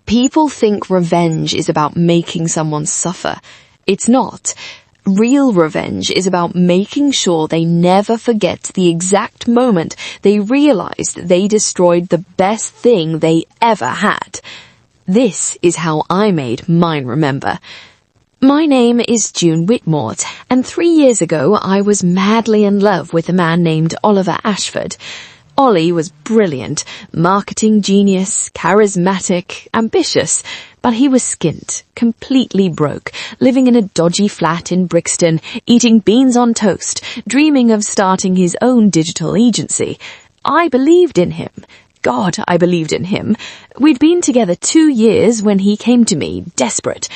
People think revenge is about making someone suffer. It's not. Real revenge is about making sure they never forget the exact moment they realized they destroyed the best thing they ever had. This is how I made mine remember. My name is June Whitmore, and 3 years ago I was madly in love with a man named Oliver Ashford. Ollie was brilliant, marketing genius, charismatic, ambitious, but he was skint, completely broke, living in a dodgy flat in Brixton, eating beans on toast, dreaming of starting his own digital agency. I believed in him. God, I believed in him. We'd been together 2 years when he came to me, desperate.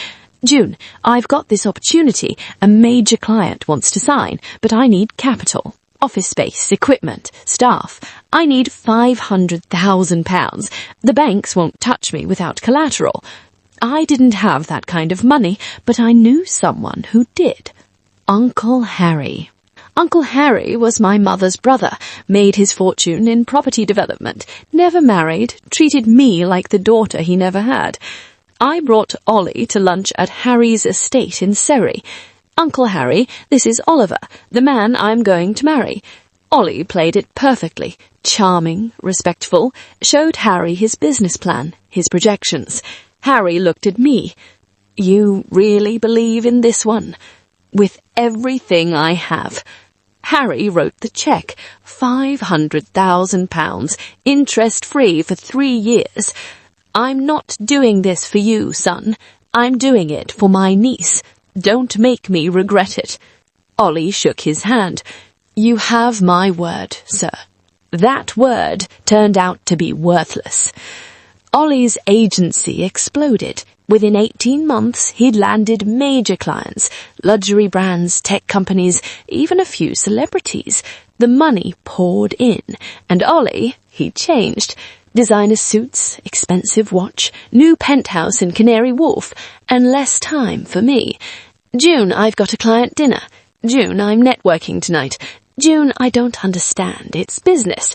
June, I've got this opportunity. A major client wants to sign, but I need capital. Office space, equipment, staff. I need £500,000. The banks won't touch me without collateral. I didn't have that kind of money, but I knew someone who did. Uncle Harry. Uncle Harry was my mother's brother, made his fortune in property development, never married, treated me like the daughter he never had. I brought Ollie to lunch at Harry's estate in Surrey. Uncle Harry, this is Oliver, the man I'm going to marry. Ollie played it perfectly, charming, respectful, showed Harry his business plan, his projections. Harry looked at me. You really believe in this one? With everything I have. Harry wrote the cheque, £500,000, interest-free for 3 years. I'm not doing this for you, son. I'm doing it for my niece. Don't make me regret it. Ollie shook his hand. You have my word, sir. That word turned out to be worthless. Ollie's agency exploded. Within 18 months, he'd landed major clients, luxury brands, tech companies, even a few celebrities. The money poured in, and Ollie, he changed. Designer suits, expensive watch, new penthouse in Canary Wharf, and less time for me. June, I've got a client dinner. June, I'm networking tonight. June, I don't understand. It's business.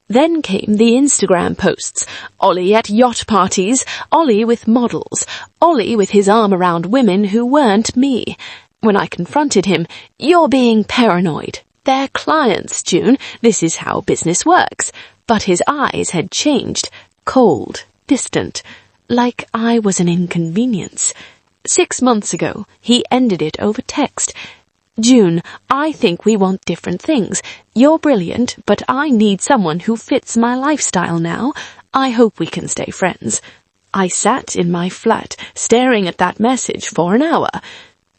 Then came the Instagram posts. Ollie at yacht parties, Ollie with models, Ollie with his arm around women who weren't me. When I confronted him, you're being paranoid. They're clients, June. This is how business works. But his eyes had changed, cold, distant, like I was an inconvenience. 6 months ago, he ended it over text. June, I think we want different things. You're brilliant, but I need someone who fits my lifestyle now. I hope we can stay friends. I sat in my flat, staring at that message for an hour.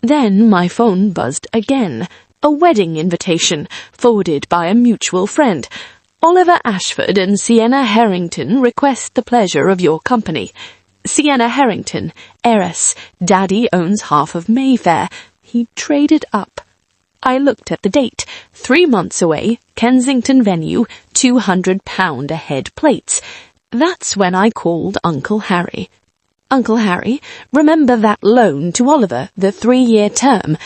Then my phone buzzed again. A wedding invitation, forwarded by a mutual friend. Oliver Ashford and Sienna Harrington request the pleasure of your company. Sienna Harrington, heiress. Daddy owns half of Mayfair. He traded up. I looked at the date. 3 months away, Kensington venue, £200 a head plates. That's when I called Uncle Harry. Uncle Harry, remember that loan to Oliver, the 3-year term?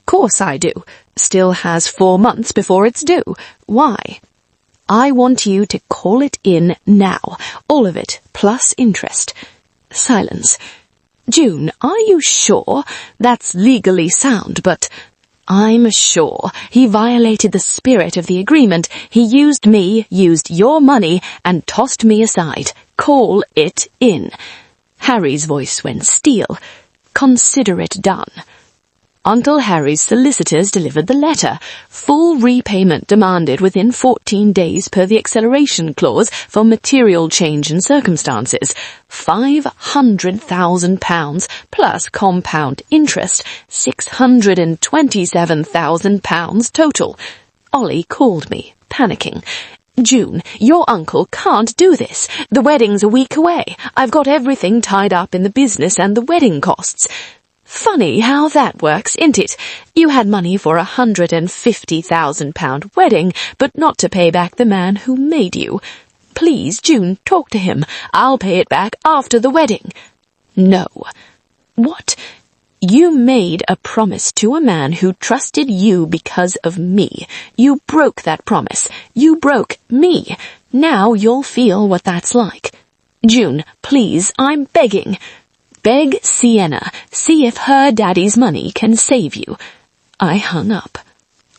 Course I do. Still has 4 months before it's due. Why? I want you to call it in now. All of it, plus interest. Silence. June, are you sure? That's legally sound, but I'm sure. He violated the spirit of the agreement. He used me, used your money, and tossed me aside. Call it in. Harry's voice went steel. Consider it done. Uncle Harry's solicitors delivered the letter. Full repayment demanded within 14 days per the acceleration clause for material change in circumstances. £500,000 plus compound interest, £627,000 total. Ollie called me, panicking. June, your uncle can't do this. The wedding's a week away. I've got everything tied up in the business and the wedding costs. Funny how that works, isn't it? You had money for £150,000 wedding, but not to pay back the man who made you. Please, June, talk to him. I'll pay it back after the wedding. No. What? You made a promise to a man who trusted you because of me. You broke that promise. You broke me. Now you'll feel what that's like. June, please, I'm begging. Beg Sienna. See if her daddy's money can save you. I hung up.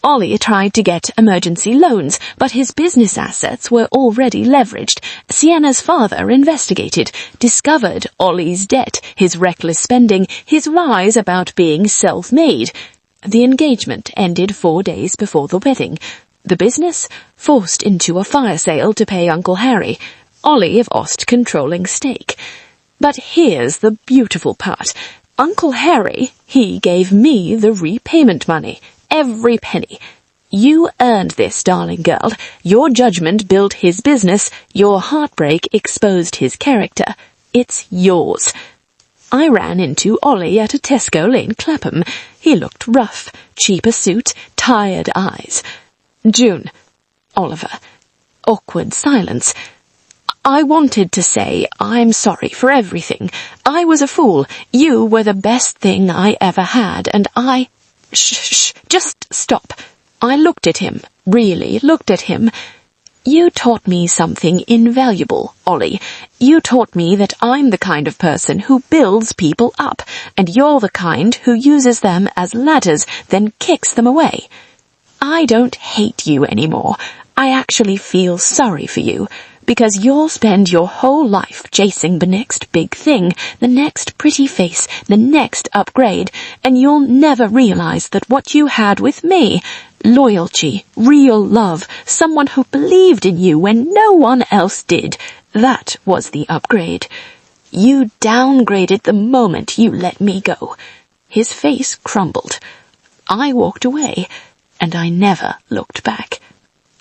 Ollie tried to get emergency loans, but his business assets were already leveraged. Sienna's father investigated, discovered Ollie's debt, his reckless spending, his lies about being self-made. The engagement ended 4 days before the wedding. The business forced into a fire sale to pay Uncle Harry. Ollie lost controlling stake. But here's the beautiful part. Uncle Harry, he gave me the repayment money. Every penny. You earned this, darling girl. Your judgment built his business. Your heartbreak exposed his character. It's yours. I ran into Ollie at a Tesco in Clapham. He looked rough, cheaper suit, tired eyes. June. Oliver. Awkward silence. I wanted to say I'm sorry for everything. I was a fool. You were the best thing I ever had, and I... Shh, just stop. I looked at him, really looked at him. You taught me something invaluable, Ollie. You taught me that I'm the kind of person who builds people up, and you're the kind who uses them as ladders, then kicks them away. I don't hate you anymore. I actually feel sorry for you, because you'll spend your whole life chasing the next big thing, the next pretty face, the next upgrade, and you'll never realize that what you had with me, loyalty, real love, someone who believed in you when no one else did, that was the upgrade. You downgraded the moment you let me go. His face crumbled. I walked away, and I never looked back.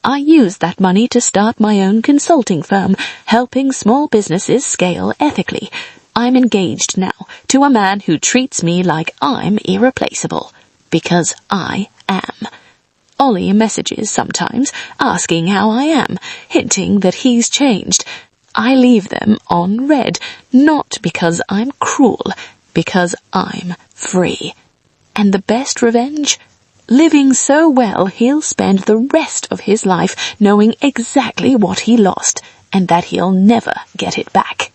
I used that money to start my own consulting firm, helping small businesses scale ethically. I'm engaged now to a man who treats me like I'm irreplaceable. Because I am. Ollie messages sometimes, asking how I am, hinting that he's changed. I leave them on read, not because I'm cruel, because I'm free. And the best revenge? Living so well he'll spend the rest of his life knowing exactly what he lost, and that he'll never get it back.